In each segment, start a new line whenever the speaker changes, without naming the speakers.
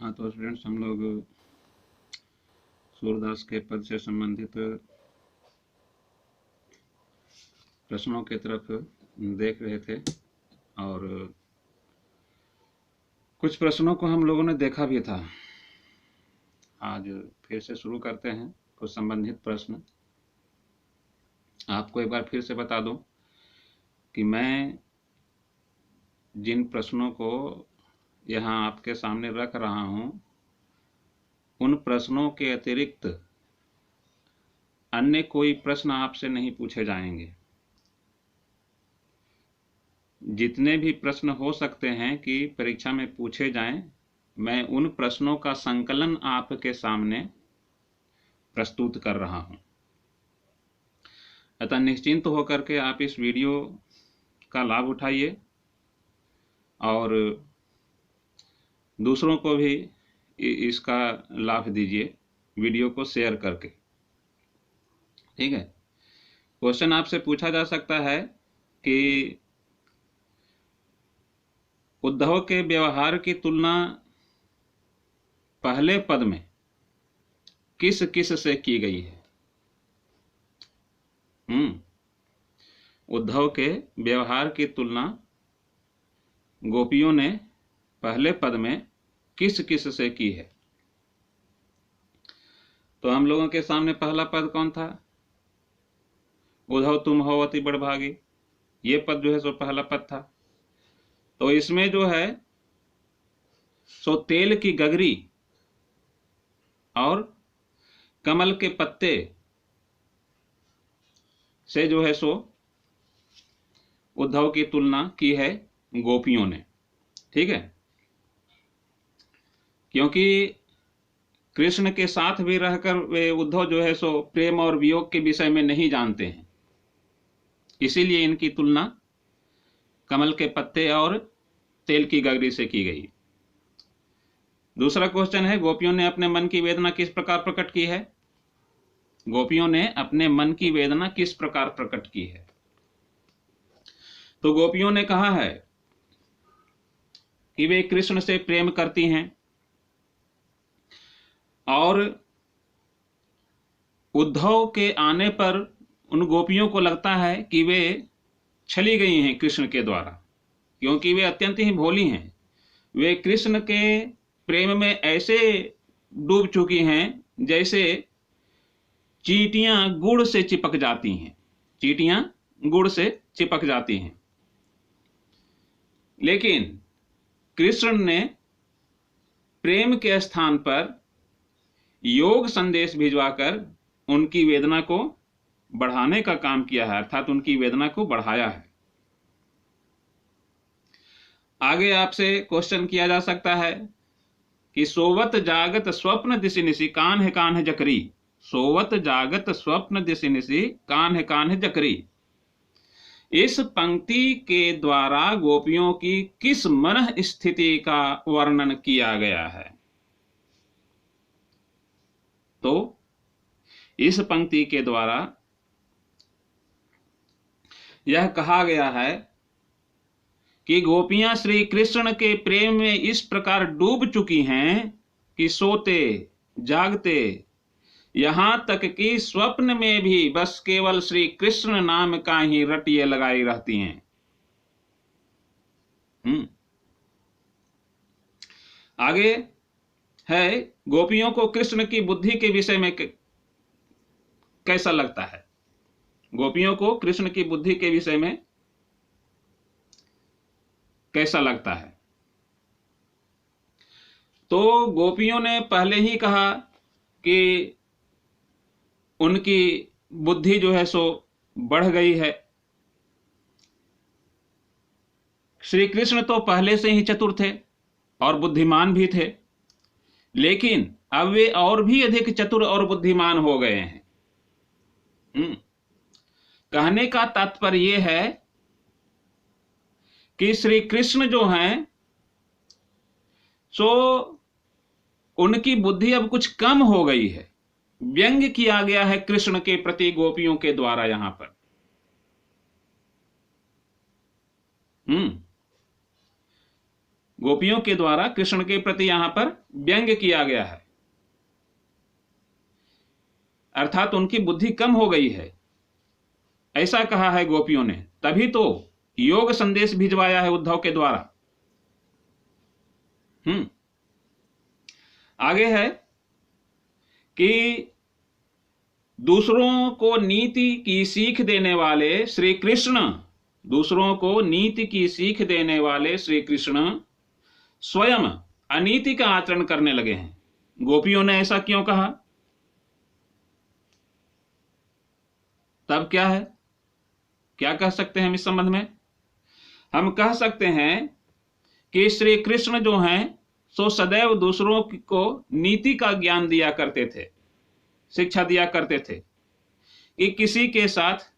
हाँ, तो स्टूडेंट्स हम लोग सूरदास के पद से संबंधित प्रश्नों की तरफ देख रहे थे और कुछ प्रश्नों को हम लोगों ने देखा भी था। आज फिर से शुरू करते हैं कुछ संबंधित प्रश्न। आपको एक बार फिर से बता दूं कि मैं जिन प्रश्नों को यहाँ आपके सामने रख रहा हूं, उन प्रश्नों के अतिरिक्त अन्य कोई प्रश्न आपसे नहीं पूछे जाएंगे। जितने भी प्रश्न हो सकते हैं कि परीक्षा में पूछे जाएं, मैं उन प्रश्नों का संकलन आपके सामने प्रस्तुत कर रहा हूं। अतः निश्चिंत होकर के आप इस वीडियो का लाभ उठाइए और दूसरों को भी इसका लाभ दीजिए वीडियो को शेयर करके। ठीक है। क्वेश्चन आपसे पूछा जा सकता है कि उद्धव के व्यवहार की तुलना पहले पद में किस किस से की गई है? उद्धव के व्यवहार की तुलना गोपियों ने पहले पद में किस किस से की है? तो हम लोगों के सामने पहला पद कौन था? उद्धव तुम हो अति बड़भागी, ये पद जो है सो पहला पद था। तो इसमें जो है सो तेल की गगरी और कमल के पत्ते से जो है सो उद्धव की तुलना की है गोपियों ने। ठीक है। क्योंकि कृष्ण के साथ भी रहकर वे उद्धव जो है सो प्रेम और वियोग के विषय में नहीं जानते हैं, इसीलिए इनकी तुलना कमल के पत्ते और तेल की गगरी से की गई। दूसरा क्वेश्चन है, गोपियों ने अपने मन की वेदना किस प्रकार प्रकट की है? गोपियों ने अपने मन की वेदना किस प्रकार प्रकट की है? तो गोपियों ने कहा है कि वे कृष्ण से प्रेम करती हैं और उद्धव के आने पर उन गोपियों को लगता है कि वे छली गई हैं कृष्ण के द्वारा, क्योंकि वे अत्यंत ही भोली हैं। वे कृष्ण के प्रेम में ऐसे डूब चुकी हैं जैसे चींटियां गुड़ से चिपक जाती हैं। चींटियां गुड़ से चिपक जाती हैं। लेकिन कृष्ण ने प्रेम के स्थान पर योग संदेश भिजवाकर उनकी वेदना को बढ़ाने का काम किया है, अर्थात उनकी वेदना को बढ़ाया है। आगे आपसे क्वेश्चन किया जा सकता है कि सोवत जागत स्वप्न दिशि निशि कान्ह कान्ह जकरी। सोवत जागत स्वप्न दिशि निशि कान्ह कान्ह जकरी। इस पंक्ति के द्वारा गोपियों की किस मन स्थिति का वर्णन किया गया है? तो इस पंक्ति के द्वारा यह कहा गया है कि गोपियां श्री कृष्ण के प्रेम में इस प्रकार डूब चुकी हैं कि सोते जागते यहां तक कि स्वप्न में भी बस केवल श्री कृष्ण नाम का ही रटिए लगाई रहती हैं। आगे है, गोपियों को कृष्ण की बुद्धि के विषय में कैसा लगता है? गोपियों को कृष्ण की बुद्धि के विषय में कैसा लगता है? तो गोपियों ने पहले ही कहा कि उनकी बुद्धि जो है सो बढ़ गई है। श्री कृष्ण तो पहले से ही चतुर थे और बुद्धिमान भी थे, लेकिन अब वे और भी अधिक चतुर और बुद्धिमान हो गए हैं। कहने का तात्पर्य यह है कि श्री कृष्ण जो हैं सो उनकी बुद्धि अब कुछ कम हो गई है। व्यंग्य किया गया है कृष्ण के प्रति गोपियों के द्वारा यहां पर। गोपियों के द्वारा कृष्ण के प्रति यहां पर व्यंग्य किया गया है, अर्थात उनकी बुद्धि कम हो गई है, ऐसा कहा है गोपियों ने। तभी तो योग संदेश भिजवाया है उद्धव के द्वारा। आगे है कि दूसरों को नीति की सीख देने वाले श्री कृष्ण, दूसरों को नीति की सीख देने वाले श्री कृष्ण स्वयं अनीति का आचरण करने लगे हैं। गोपियों ने ऐसा क्यों कहा? तब क्या है, क्या कह सकते हैं हम इस संबंध में? हम कह सकते हैं कि श्री कृष्ण जो हैं सो सदैव दूसरों को नीति का ज्ञान दिया करते थे, शिक्षा दिया करते थे कि किसी के साथ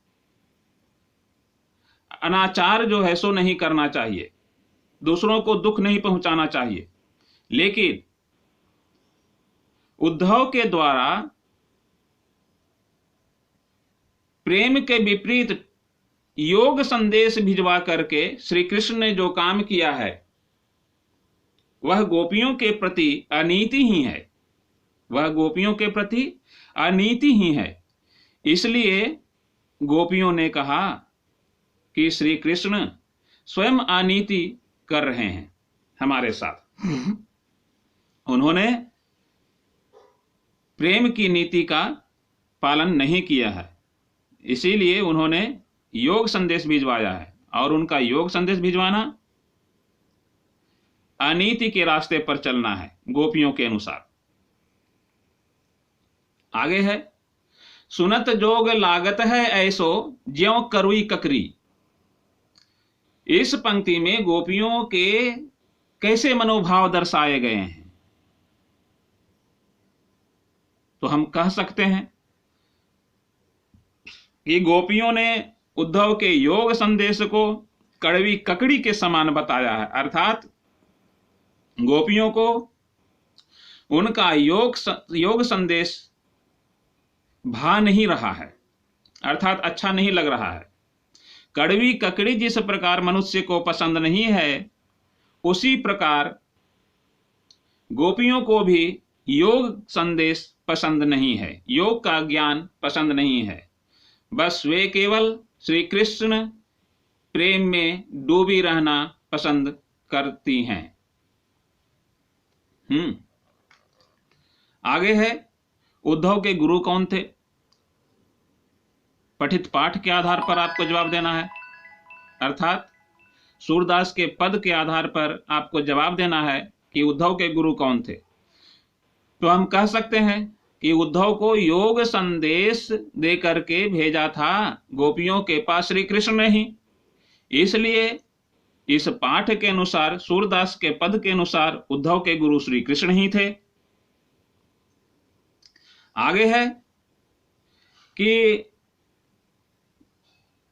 अनाचार जो है सो नहीं करना चाहिए, दूसरों को दुख नहीं पहुंचाना चाहिए। लेकिन उद्धव के द्वारा प्रेम के विपरीत योग संदेश भिजवा करके श्री कृष्ण ने जो काम किया है वह गोपियों के प्रति अनीति ही है, वह गोपियों के प्रति अनीति ही है। इसलिए गोपियों ने कहा कि श्री कृष्ण स्वयं अनीति कर रहे हैं हमारे साथ। उन्होंने प्रेम की नीति का पालन नहीं किया है, इसीलिए उन्होंने योग संदेश भिजवाया है, और उनका योग संदेश भिजवाना अनीति के रास्ते पर चलना है गोपियों के अनुसार। आगे है, सुनत जोग लागत है ऐसो ज्यों करुई ककरी। इस पंक्ति में गोपियों के कैसे मनोभाव दर्शाए गए हैं? तो हम कह सकते हैं कि गोपियों ने उद्धव के योग संदेश को कड़वी ककड़ी के समान बताया है, अर्थात गोपियों को उनका योग संदेश भा नहीं रहा है, अर्थात अच्छा नहीं लग रहा है। कड़वी ककड़ी जिस प्रकार मनुष्य को पसंद नहीं है, उसी प्रकार गोपियों को भी योग संदेश पसंद नहीं है, योग का ज्ञान पसंद नहीं है। बस वे केवल श्री कृष्ण प्रेम में डूबी रहना पसंद करती हैं। आगे है, उद्धव के गुरु कौन थे? पठित पाठ के आधार पर आपको जवाब देना है, अर्थात सूरदास के पद के आधार पर आपको जवाब देना है कि उद्धव के गुरु कौन थे। तो हम कह सकते हैं कि उद्धव को योग संदेश दे करके भेजा था गोपियों के पास श्री कृष्ण ने ही, इसलिए इस पाठ के अनुसार, सूरदास के पद के अनुसार उद्धव के गुरु श्री कृष्ण ही थे। आगे है कि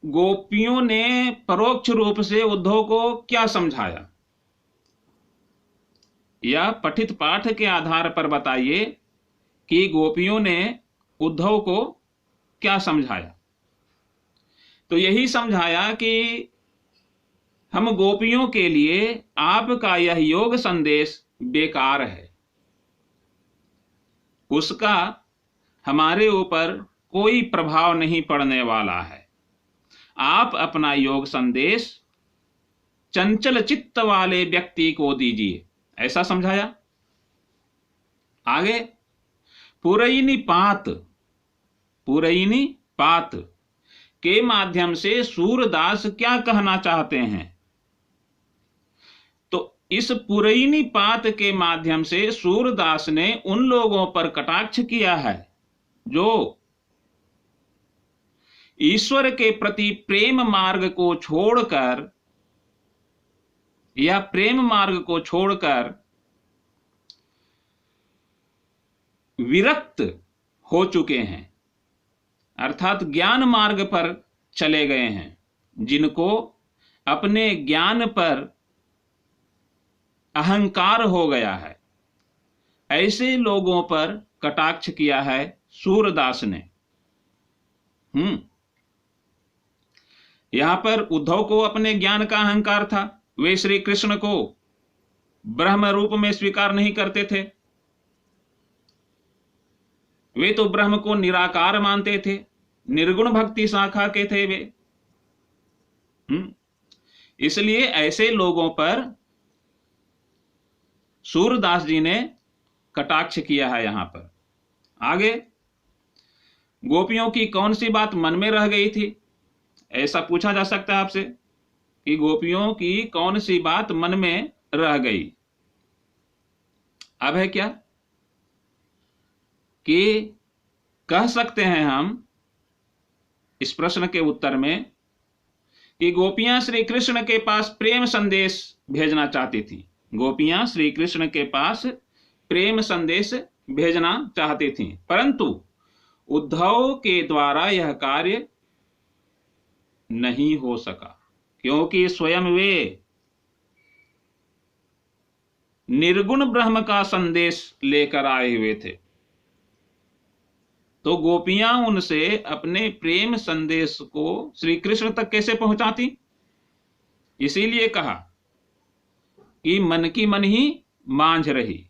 गोपियों ने परोक्ष रूप से उद्धव को क्या समझाया, या पठित पाठ के आधार पर बताइए कि गोपियों ने उद्धव को क्या समझाया। तो यही समझाया कि हम गोपियों के लिए आपका यह योग संदेश बेकार है, उसका हमारे ऊपर कोई प्रभाव नहीं पड़ने वाला है। आप अपना योग संदेश चंचल चित्त वाले व्यक्ति को दीजिए, ऐसा समझाया। आगे, पुरैनी पात के माध्यम से सूरदास क्या कहना चाहते हैं? तो इस पुरैनी पात के माध्यम से सूरदास ने उन लोगों पर कटाक्ष किया है जो ईश्वर के प्रति प्रेम मार्ग को छोड़कर विरक्त हो चुके हैं, अर्थात ज्ञान मार्ग पर चले गए हैं, जिनको अपने ज्ञान पर अहंकार हो गया है। ऐसे लोगों पर कटाक्ष किया है सूरदास ने। यहां पर उद्धव को अपने ज्ञान का अहंकार था, वे श्री कृष्ण को ब्रह्म रूप में स्वीकार नहीं करते थे, वे तो ब्रह्म को निराकार मानते थे, निर्गुण भक्ति शाखा के थे वे। इसलिए ऐसे लोगों पर सूरदास जी ने कटाक्ष किया है। यहां पर आगे, गोपियों की कौन सी बात मन में रह गई थी, ऐसा पूछा जा सकता है आपसे कि गोपियों की कौन सी बात मन में रह गई। अब है क्या कि कह सकते हैं हम इस प्रश्न के उत्तर में कि गोपियां श्री कृष्ण के पास प्रेम संदेश भेजना चाहती थी। गोपियां श्री कृष्ण के पास प्रेम संदेश भेजना चाहती थी, परंतु उद्धव के द्वारा यह कार्य नहीं हो सका, क्योंकि स्वयं वे निर्गुण ब्रह्म का संदेश लेकर आए हुए थे। तो गोपियां उनसे अपने प्रेम संदेश को श्री कृष्ण तक कैसे पहुंचाती? इसीलिए कहा कि मन की मन ही मांझ रही।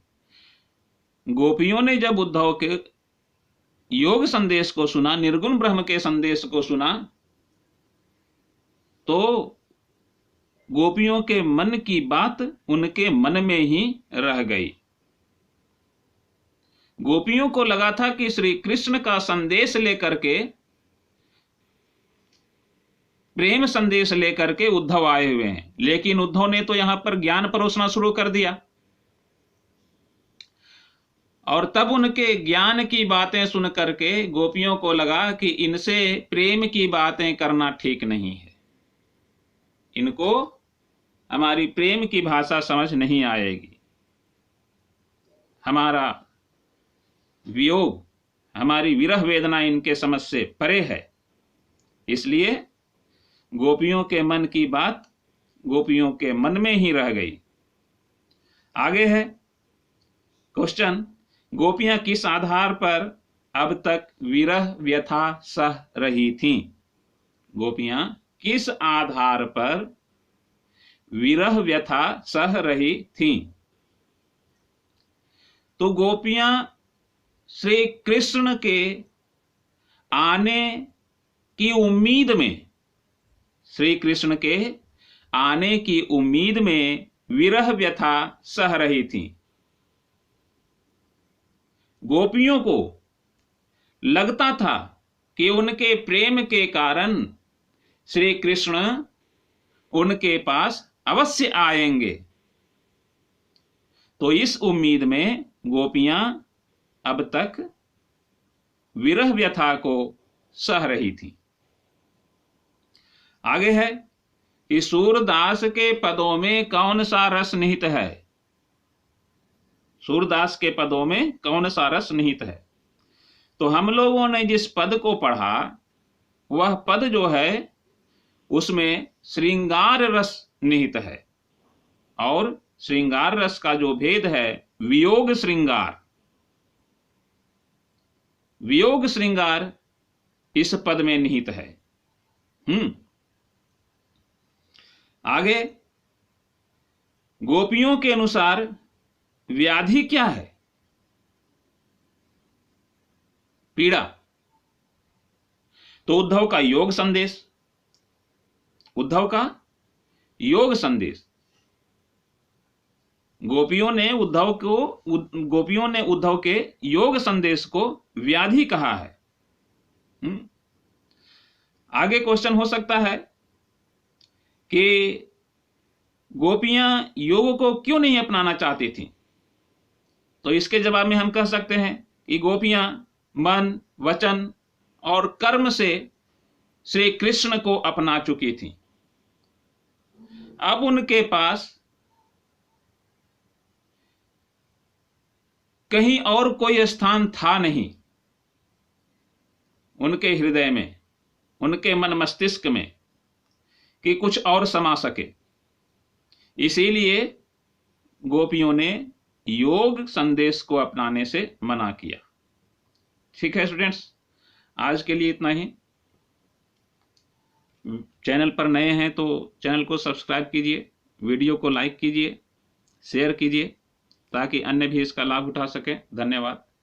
गोपियों ने जब उद्धव के योग संदेश को सुना, निर्गुण ब्रह्म के संदेश को सुना, तो गोपियों के मन की बात उनके मन में ही रह गई। गोपियों को लगा था कि श्री कृष्ण का संदेश लेकर के, प्रेम संदेश लेकर के उद्धव आए हुए हैं, लेकिन उद्धव ने तो यहां पर ज्ञान परोसना शुरू कर दिया। और तब उनके ज्ञान की बातें सुन करके गोपियों को लगा कि इनसे प्रेम की बातें करना ठीक नहीं है, इनको हमारी प्रेम की भाषा समझ नहीं आएगी, हमारा वियोग, हमारी विरह वेदना इनके समझ से परे है। इसलिए गोपियों के मन की बात गोपियों के मन में ही रह गई। आगे है क्वेश्चन, गोपियां किस आधार पर अब तक विरह व्यथा सह रही थीं? गोपियां किस आधार पर विरह व्यथा सह रही थीं? तो गोपियां श्री कृष्ण के आने की उम्मीद में, श्री कृष्ण के आने की उम्मीद में विरह व्यथा सह रही थीं। गोपियों को लगता था कि उनके प्रेम के कारण श्री कृष्ण उनके पास अवश्य आएंगे। तो इस उम्मीद में गोपियां अब तक विरह व्यथा को सह रही थी। आगे है कि सूरदास के पदों में कौन सा रस निहित है? सूरदास के पदों में कौन सा रस निहित है? तो हम लोगों ने जिस पद को पढ़ा, वह पद जो है उसमें श्रृंगार रस निहित है, और श्रृंगार रस का जो भेद है वियोग श्रृंगार, वियोग श्रृंगार इस पद में निहित है। आगे, गोपियों के अनुसार व्याधि क्या है? पीड़ा। तो उद्धव का योग संदेश, उद्धव का योग संदेश। गोपियों ने उद्धव के योग संदेश को व्याधि कहा है। आगे क्वेश्चन हो सकता है कि गोपियां योग को क्यों नहीं अपनाना चाहती थी? तो इसके जवाब में हम कह सकते हैं कि गोपियां मन, वचन और कर्म से श्री कृष्ण को अपना चुकी थी। अब उनके पास कहीं और कोई स्थान था नहीं, उनके हृदय में, उनके मन मस्तिष्क में, कि कुछ और समा सके। इसीलिए गोपियों ने योग संदेश को अपनाने से मना किया। ठीक है स्टूडेंट्स, आज के लिए इतना ही। चैनल पर नए हैं तो चैनल को सब्सक्राइब कीजिए, वीडियो को लाइक कीजिए, शेयर कीजिए ताकि अन्य भी इसका लाभ उठा सकें। धन्यवाद।